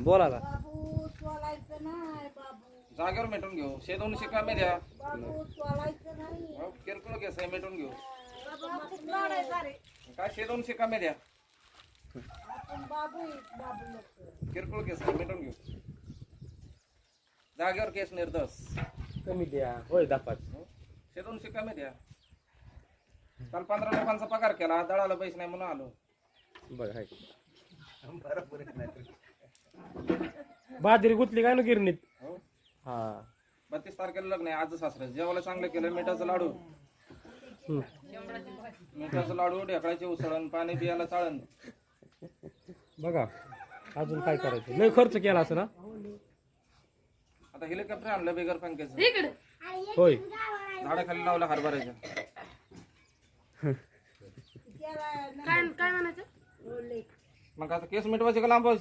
बोला ना. बाबू सोलायचं नाही बाबू. जागेवर मिटून घेऊ. 100-200 कमी द्या. बाबू सोलायचं नाही. हो, किरकोळ केस आहे, मिटून घेऊ. बाबा खूप लाड आहे सारे. काय 100-200 कमी द्या. आपण बाबू आहे, बाबू लोक. किरकोळ केस आहे, मिटून घेऊ. जागेवर केस निर्दोष. कमी द्या होय 10-5. 100-200 कमी द्या. काल 15 लोकांचा पगार केला, दळाला पैसे नाही म्हणून आलो. बघा हाय. बाजरी गुतली काय ना गिरणीत. हो, हा 32 तारखेला लग्न आहे. आज सासरे जेवायला चांगलं केलं. मिठाचं लाडू, मिठाचं लाडू, ढेकळाची उसळण, पाणी बियाला चाळण. बघा अजून काय करायचं. लय खर्च केला असं ना. आता हेलिकॉप्टर आणलं बिगर पंख्याचं. होय झाडाखाली लावला हरभऱ्याच्या. त्याला काय म्हणायचं? मग आता केस मिटवायचे का लांबवायचे?